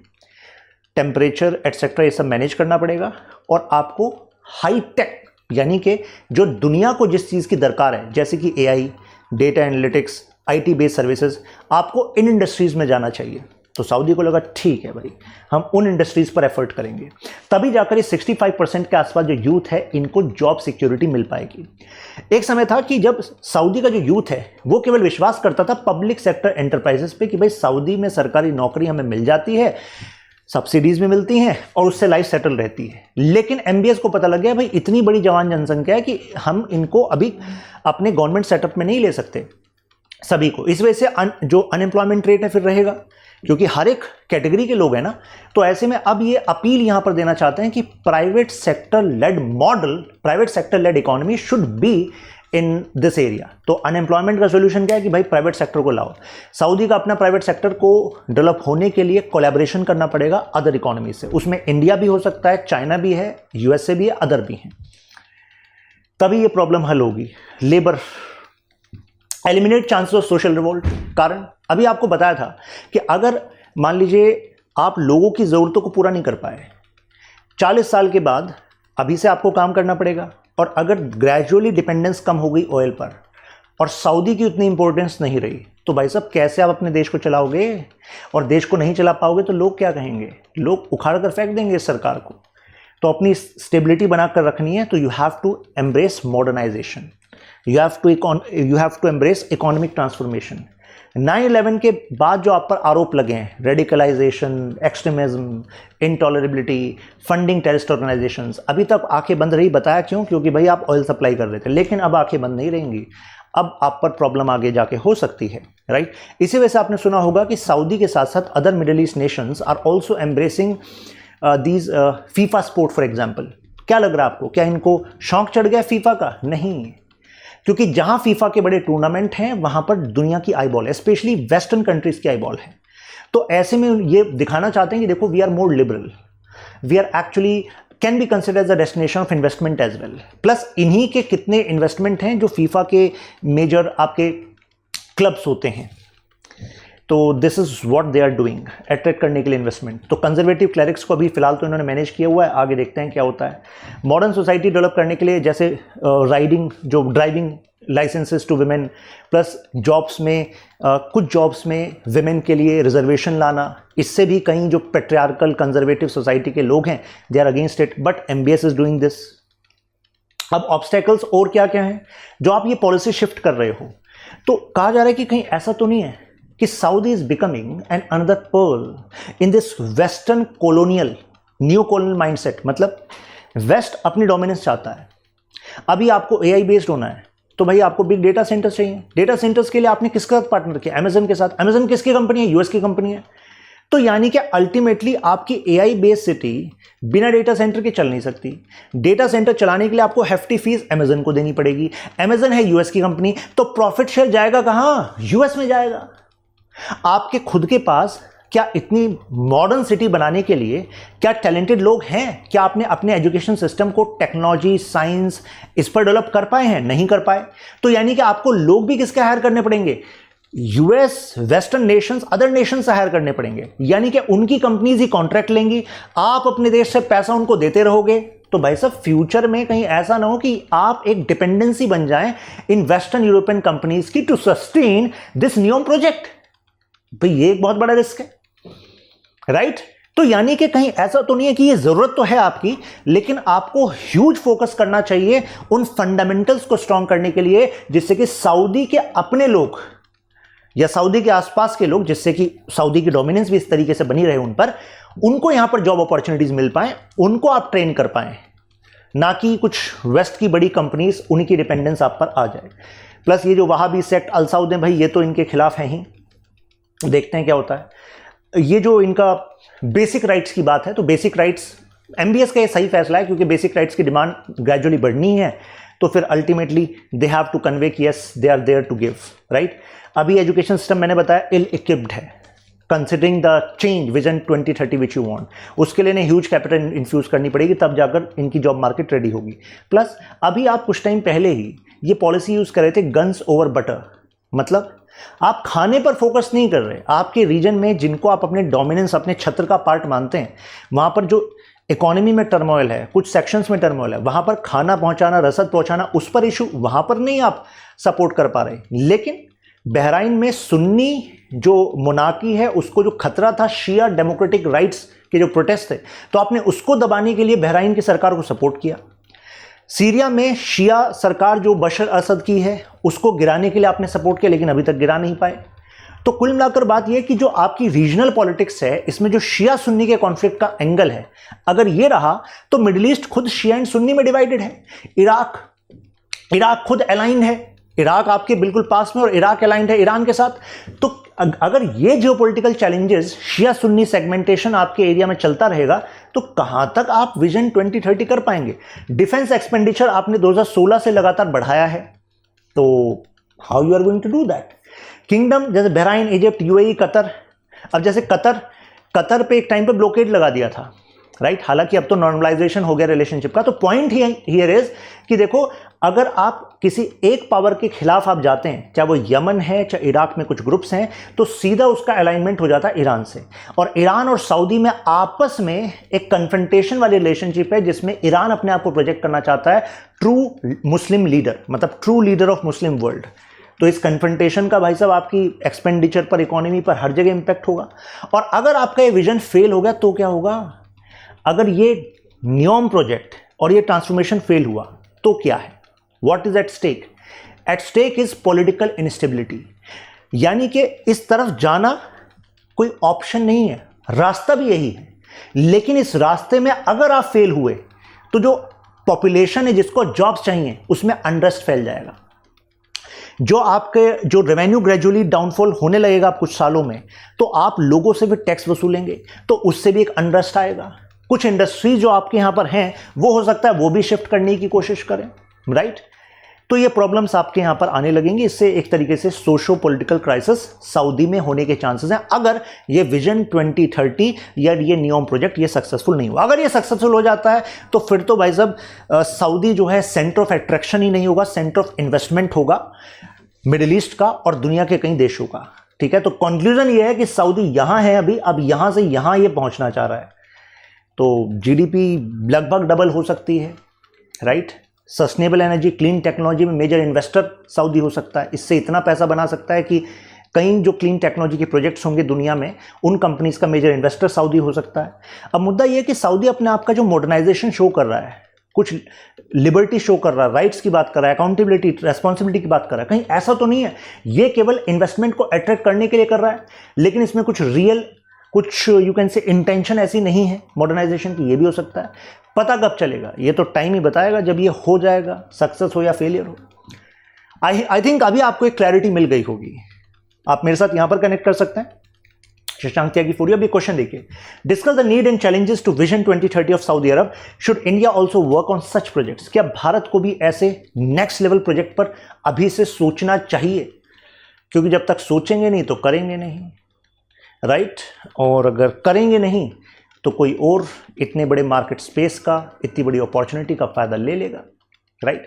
टेम्परेचर एटसेट्रा ये सब मैनेज करना पड़ेगा, और आपको हाई टेक यानी कि जो दुनिया को जिस चीज़ की दरकार है जैसे कि AI, data analytics, IT based services, आपको इन इंडस्ट्रीज़ में जाना चाहिए। तो सऊदी को लगा ठीक है भाई, हम उन इंडस्ट्रीज़ पर एफर्ट करेंगे, तभी जाकर ये 65% के आसपास जो यूथ है इनको जॉब सिक्योरिटी मिल पाएगी। एक समय था कि जब सऊदी का जो यूथ है वो केवल विश्वास करता था पब्लिक सेक्टर एंटरप्राइजेस पे कि भाई सऊदी में सरकारी नौकरी हमें मिल जाती है, सब्सिडीज भी मिलती हैं और उससे लाइफ सेटल रहती है। लेकिन एमबीएस को पता लग गया भाई इतनी बड़ी जवान जनसंख्या है कि हम इनको अभी अपने गवर्नमेंट सेटअप में नहीं ले सकते सभी को। इस वजह से जो अनएम्प्लॉयमेंट रेट है फिर रहेगा, क्योंकि हर एक कैटेगरी के लोग हैं ना। तो ऐसे में अब ये अपील यहां पर देना चाहते हैं कि private sector led model, private sector led economy should be in this area. तो अनएम्प्लॉयमेंट का सोल्यूशन क्या है कि भाई प्राइवेट सेक्टर को लाओ। सऊदी का अपना प्राइवेट सेक्टर को डेवलप होने के लिए कोलैबोरेशन करना पड़ेगा अदर इकोनॉमी से। उसमें इंडिया भी हो सकता है, चाइना भी है, यूएसए भी है, अदर भी हैं, तभी ये प्रॉब्लम हल होगी। Labour eliminate chances of social revolt. कारण अभी आपको बताया था कि अगर मान लीजिए आप लोगों की ज़रूरतों को पूरा नहीं कर पाए, 40 साल के बाद अभी से आपको काम करना पड़ेगा। और अगर ग्रेजुअली डिपेंडेंस कम हो गई ऑयल पर और सऊदी की उतनी इंपॉर्टेंस नहीं रही, तो भाई साहब कैसे आप अपने देश को चलाओगे? और देश को नहीं चला पाओगे तो लोग क्या कहेंगे? लोग उखाड़ कर फेंक देंगे इस सरकार को। तो अपनी स्टेबिलिटी बनाकर रखनी है तो you have to embrace modernisation, you have to embrace economic transformation. 9/11 के बाद जो आप पर आरोप लगे हैं, radicalisation, extremism, intolerability, funding terrorist organisations, अभी तक आंखें बंद रही। बताया क्यों? क्योंकि भाई आप ऑयल सप्लाई कर रहे थे, लेकिन अब आंखें बंद नहीं रहेंगी, अब आप पर प्रॉब्लम आगे जाके हो सकती है, राइट। इसी वजह से आपने सुना होगा कि सऊदी के साथ साथ other Middle East nations are also embracing these FIFA sport for example. क्या लग रहा है आपको? क्या इनको शौक चढ़ गया फीफा का? नहीं, क्योंकि जहां फीफा के बड़े टूर्नामेंट हैं वहां पर दुनिया की आईबॉल है, स्पेशली वेस्टर्न कंट्रीज की आईबॉल है। तो ऐसे में ये दिखाना चाहते हैं कि देखो we are more liberal, we are actually can be consider as a destination of investment as well. Plus इन्हीं के कितने इन्वेस्टमेंट हैं जो फीफा के मेजर आपके क्लब्स होते हैं। तो this is what they are doing, attract करने के लिए इन्वेस्टमेंट। तो कंजर्वेटिव क्लरिक्स को अभी फिलहाल तो इन्होंने मैनेज किया हुआ है, आगे देखते हैं क्या होता है। मॉडर्न सोसाइटी डेवलप करने के लिए जैसे राइडिंग, जो driving licences to women, plus jobs में कुछ जॉब्स में विमेन के लिए रिजर्वेशन लाना, इससे भी कहीं जो पेट्रियार्कल कंजर्वेटिव सोसाइटी के लोग हैं they are against it, but MBS is doing this. अब ऑब्स्टेकल्स और क्या क्या हैं जो आप ये पॉलिसी शिफ्ट कर रहे हो? तो कहा जा रहा है कि कहीं ऐसा तो नहीं है कि Saudi is becoming an another pearl in this western colonial, new colonial mindset. मतलब वेस्ट अपनी डोमिनेंस चाहता है, अभी आपको एआई बेस्ड होना है, तो भाई आपको बिग डेटा सेंटर्स चाहिए। डेटा सेंटर्स के लिए आपने किसके साथ पार्टनर किया? अमेजन के साथ। अमेजन किसकी कंपनी है? यूएस की कंपनी है। तो यानी कि अल्टीमेटली आपकी एआई बेस्ड सिटी बिना डेटा सेंटर के चल नहीं सकती। डेटा सेंटर चलाने के लिए आपको हेफ्टी फीस अमेजन को देनी पड़ेगी। अमेजन है यूएस की कंपनी, तो प्रॉफिट शेयर जाएगा कहां? यूएस में जाएगा। आपके खुद के पास क्या इतनी मॉडर्न सिटी बनाने के लिए क्या टैलेंटेड लोग हैं? क्या आपने अपने एजुकेशन सिस्टम को टेक्नोलॉजी, साइंस इस पर डेवलप कर पाए हैं? नहीं कर पाए। तो यानी कि आपको लोग भी किसके हायर करने पड़ेंगे? US, western Nations, other Nations से हायर करने पड़ेंगे। यानी कि उनकी कंपनीज ही कॉन्ट्रैक्ट लेंगी, आप अपने देश से पैसा उनको देते रहोगे। तो भाई साहब फ्यूचर में कहीं ऐसा ना हो कि आप एक डिपेंडेंसी बन जाएं इन वेस्टर्न यूरोपियन कंपनीज की to sustain this new project. भाई ये एक बहुत बड़ा रिस्क है, राइट। तो यानी कि कहीं ऐसा तो नहीं है कि ये जरूरत तो है आपकी, लेकिन आपको ह्यूज फोकस करना चाहिए उन फंडामेंटल्स को स्ट्रांग करने के लिए, जिससे कि सऊदी के अपने लोग या सऊदी के आसपास के लोग, जिससे कि सऊदी की डोमिनेंस भी इस तरीके से बनी रहे उन पर, उनको यहां पर जॉब अपॉर्चुनिटीज मिल पाए, उनको आप ट्रेन कर पाए, ना कि कुछ वेस्ट की बड़ी कंपनीज उनकी डिपेंडेंस आप पर आ जाए। प्लस ये जो वहाबी सेक्ट अल सऊद है भाई, ये तो इनके खिलाफ है ही। देखते हैं क्या होता है। ये जो इनका बेसिक राइट्स की बात है, तो बेसिक राइट्स एमबीएस का ये सही फैसला है, क्योंकि बेसिक राइट्स की डिमांड ग्रेजुअली बढ़नी है, तो फिर ultimately they have to convey कि yes they are there to give, right. अभी एजुकेशन सिस्टम मैंने बताया इल इक्विप्ड है considering the change vision 2030 which you want. उसके लिए ह्यूज कैपिटल इन्फ्यूज करनी पड़ेगी, तब जाकर इनकी जॉब मार्केट रेडी होगी। प्लस अभी आप कुछ टाइम पहले ही ये पॉलिसी यूज कर रहे थे, गन्स ओवर बटर। मतलब आप खाने पर फोकस नहीं कर रहे, आपके रीजन में जिनको आप अपने डोमिनेंस, अपने छत्र का पार्ट मानते हैं, वहां पर जो इकोनॉमी में टर्मोइल है, कुछ सेक्शंस में टर्मोइल है, वहां पर खाना पहुंचाना, रसद पहुंचाना, उस पर इशू, वहां पर नहीं आप सपोर्ट कर पा रहे। लेकिन बहराइन में सुन्नी जो मोनार्की है उसको जो खतरा था, शिया डेमोक्रेटिक राइट्स के जो प्रोटेस्ट थे, तो आपने उसको दबाने के लिए बहराइन की सरकार को सपोर्ट किया। सीरिया में शिया सरकार जो बशर असद की है उसको गिराने के लिए आपने सपोर्ट किया, लेकिन अभी तक गिरा नहीं पाए। तो कुल मिलाकर बात यह कि जो आपकी रीजनल पॉलिटिक्स है, इसमें जो शिया सुन्नी के कॉन्फ्लिक्ट का एंगल है, अगर ये रहा तो मिडिल ईस्ट खुद शिया एंड सुन्नी में डिवाइडेड है। इराक खुद अलाइंड है, इराक आपके बिल्कुल पास में, और इराक अलाइंड है ईरान के साथ। तो अगर ये जियोपॉलिटिकल चैलेंजेस, शिया सुन्नी सेगमेंटेशन आपके एरिया में चलता रहेगा तो कहां तक आप विजन 2030 कर पाएंगे। डिफेंस एक्सपेंडिचर आपने 2016 से लगातार बढ़ाया है, तो how you are going to do that. Kingdom जैसे बहराइन, इजिप्ट, यूएई, कतर, अब जैसे कतर पे एक टाइम पे ब्लॉकेड लगा दिया था, राइट। हालांकि अब तो नॉर्मलाइजेशन हो गया रिलेशनशिप का। तो पॉइंट हियर इज कि देखो, अगर आप किसी एक पावर के खिलाफ आप जाते हैं, चाहे वो यमन है, चाहे इराक में कुछ ग्रुप्स हैं, तो सीधा उसका अलाइनमेंट हो जाता है ईरान से। और ईरान और सऊदी में आपस में एक कन्फ्रंटेशन वाली रिलेशनशिप है, जिसमें ईरान अपने आप को प्रोजेक्ट करना चाहता है ट्रू मुस्लिम लीडर, मतलब true leader of Muslim world. तो इस कन्फ्रंटेशन का भाई साहब आपकी एक्सपेंडिचर पर, इकोनॉमी पर, हर जगह इंपैक्ट होगा। और अगर आपका ये विजन फेल हो गया तो क्या होगा। अगर ये नियोम प्रोजेक्ट और ये ट्रांसफॉर्मेशन फेल हुआ तो क्या है, what is at stake. At stake is political instability, यानी कि इस तरफ जाना कोई ऑप्शन नहीं है, रास्ता भी यही है। लेकिन इस रास्ते में अगर आप फेल हुए तो जो पॉपुलेशन है जिसको जॉब्स चाहिए, उसमें अनरेस्ट फैल जाएगा। जो रेवेन्यू ग्रेजुअली डाउनफॉल होने लगेगा आप कुछ सालों में, तो आप लोगों से भी टैक्स वसूलेंगे, तो उससे भी एक अनरेस्ट आएगा। कुछ इंडस्ट्री जो आपके यहां पर हैं, वो हो सकता है वो भी शिफ्ट करने की कोशिश करें, राइट। तो ये प्रॉब्लम्स आपके यहां पर आने लगेंगी। इससे एक तरीके से सोशो पॉलिटिकल क्राइसिस सऊदी में होने के चांसेस हैं, अगर ये विजन 2030 या ये नियोम प्रोजेक्ट ये सक्सेसफुल नहीं हुआ। अगर ये सक्सेसफुल हो जाता है तो फिर तो भाई साहब सऊदी जो है सेंटर ऑफ अट्रैक्शन ही नहीं होगा, सेंटर ऑफ इन्वेस्टमेंट होगा मिडिल ईस्ट का और दुनिया के कई देशों का, ठीक है। तो कंक्लूजन ये है कि सऊदी यहां है अभी, अब यहां से यहां ये पहुंचना चाह रहा है, तो जीडीपी लगभग डबल हो सकती है, right. Sustainable energy, clean technology में मेजर इन्वेस्टर सऊदी हो सकता है, इससे इतना पैसा बना सकता है कि कई जो क्लीन टेक्नोलॉजी के प्रोजेक्ट्स होंगे दुनिया में, उन कंपनीज का मेजर इन्वेस्टर सऊदी हो सकता है। अब मुद्दा यह है कि सऊदी अपने आप का जो मॉडर्नाइजेशन शो कर रहा है, कुछ लिबर्टी शो कर रहा है, राइट्स की बात कर रहा है, अकाउंटेबिलिटी, रेस्पॉन्सिबिलिटी की बात कर रहा है, कहीं ऐसा तो नहीं है ये केवल इन्वेस्टमेंट को अट्रैक्ट करने के लिए कर रहा है, लेकिन इसमें कुछ रियल, कुछ यू कैन से इंटेंशन ऐसी नहीं है मॉडर्नाइजेशन की, ये भी हो सकता है। पता कब चलेगा, ये तो टाइम ही बताएगा जब ये हो जाएगा, सक्सेस हो या फेलियर हो। आई थिंक अभी आपको एक क्लैरिटी मिल गई होगी। आप मेरे साथ यहां पर कनेक्ट कर सकते हैं। शशांक त्यागी फूरिया, अभी क्वेश्चन देखिए, discuss the need and challenges to vision 2030 of Saudi Arabia, should India also work on such projects. क्या भारत को भी ऐसे नेक्स्ट लेवल प्रोजेक्ट पर अभी से सोचना चाहिए, क्योंकि जब तक सोचेंगे नहीं तो करेंगे नहीं, राइट। और अगर करेंगे नहीं तो कोई और इतने बड़े मार्केट स्पेस का, इतनी बड़ी अपॉर्चुनिटी का फायदा ले लेगा, राइट।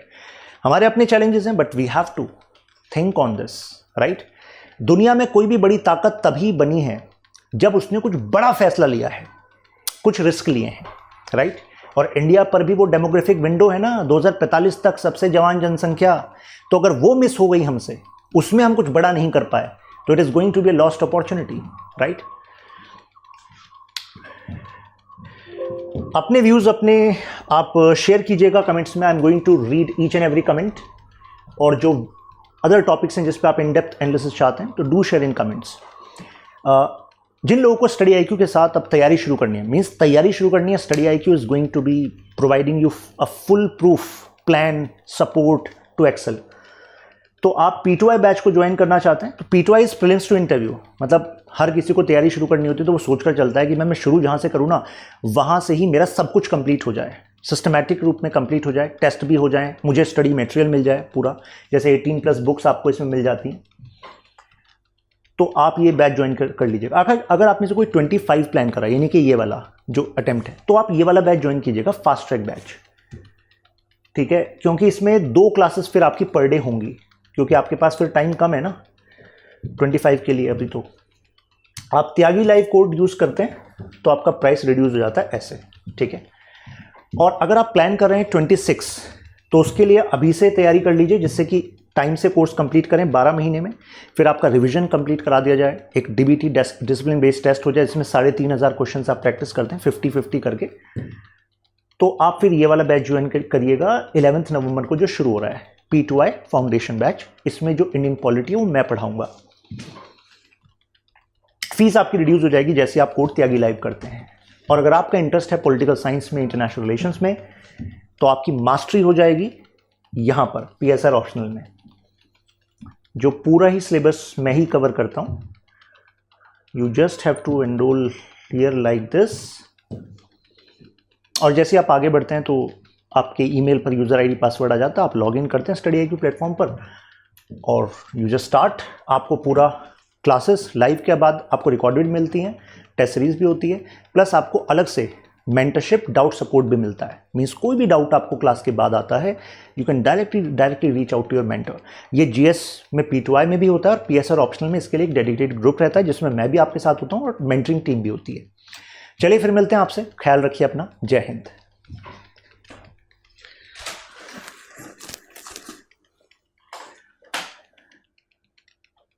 हमारे अपने चैलेंजेस हैं, but we have to think on this, right. दुनिया में कोई भी बड़ी ताकत तभी बनी है जब उसने कुछ बड़ा फैसला लिया है, कुछ रिस्क लिए हैं, राइट। और इंडिया पर भी वो डेमोग्राफिक विंडो है ना, 2045 तक सबसे जवान जनसंख्या, तो अगर वो मिस हो गई हमसे, उसमें हम कुछ बड़ा नहीं कर पाए, तो it is going to be a lost opportunity, right. अपने व्यूज अपने आप शेयर कीजिएगा कमेंट्स में। I am going to read each and every comment, और जो अदर टॉपिक्स हैं जिस पे आप इन डेप्थ एनालिसिस चाहते हैं तो डू शेयर इन कमेंट्स। जिन लोगों को स्टडी आईक्यू के साथ अब तैयारी शुरू करनी है, मींस तैयारी शुरू करनी है, Study IQ is going to be providing you a full proof plan support to excel. तो आप P2I बैच को ज्वाइन करना चाहते हैं तो P2I is prelims to interview, मतलब हर किसी को तैयारी शुरू करनी होती है तो वो सोचकर चलता है कि मैं शुरू जहाँ से करूँ ना, वहाँ से ही मेरा सब कुछ कंप्लीट हो जाए, सिस्टमैटिक रूप में कंप्लीट हो जाए, टेस्ट भी हो जाए, मुझे स्टडी मटेरियल मिल जाए पूरा, जैसे 18+ बुक्स आपको इसमें मिल जाती हैं। तो आप ये बैच ज्वाइन कर लीजिएगा। अगर आप में से कोई 25 प्लान करा, यानी कि ये वाला जो अटेम्प्ट है, तो आप ये वाला बैच ज्वाइन कीजिएगा, फास्ट ट्रैक बैच। ठीक है, क्योंकि इसमें 2 क्लासेस फिर आपकी पर डे होंगी, क्योंकि आपके पास फिर टाइम कम है ना 25 के लिए। अभी तो आप त्यागी लाइव कोड यूज़ करते हैं तो आपका प्राइस रिड्यूस हो जाता है ऐसे, ठीक है। और अगर आप प्लान कर रहे हैं 26, तो उसके लिए अभी से तैयारी कर लीजिए, जिससे कि टाइम से कोर्स कंप्लीट करें 12 महीने में, फिर आपका रिवीजन कंप्लीट करा दिया जाए, एक डीबीटी डिसिप्लिन बेस्ड टेस्ट हो जाए, जिसमें 3500 क्वेश्चन आप प्रैक्टिस करते हैं 50-50 करके। तो आप फिर ये वाला बैच ज्वाइन करिएगा 11 नवंबर को जो शुरू हो रहा है, P2I फाउंडेशन बैच। इसमें जो इंडियन पॉलिटी है वो मैं पढ़ाऊंगा। फीस आपकी रिड्यूस हो जाएगी जैसे आप कोर्स त्यागी लाइव करते हैं। और अगर आपका इंटरेस्ट है पॉलिटिकल साइंस में, इंटरनेशनल रिलेशंस में, तो आपकी मास्टरी हो जाएगी यहाँ पर PSR ऑप्शनल में, जो पूरा ही सिलेबस मैं ही कवर करता हूँ। You just have to enrol here like this. और जैसे आप आगे बढ़ते हैं तो आपके ईमेल पर यूज़र आईडी पासवर्ड आ जाता है, आप लॉगिन करते हैं स्टडी IQ प्लेटफॉर्म पर और यू जस्ट स्टार्ट। आपको पूरा क्लासेस लाइव के बाद आपको रिकॉर्डेड मिलती हैं, टेस्ट सीरीज भी होती है, प्लस आपको अलग से मेंटरशिप, डाउट सपोर्ट भी मिलता है। मीन्स कोई भी डाउट आपको क्लास के बाद आता है, you can directly reach out to your mentor. ये GS में P2I में भी होता है और PSR ऑप्शनल में इसके लिए एक डेडिकेटेड ग्रुप रहता है, जिसमें मैं भी आपके साथ होता हूँ और मेंटरिंग टीम भी होती है। चलिए फिर मिलते हैं आपसे, ख्याल रखिए अपना। जय हिंद।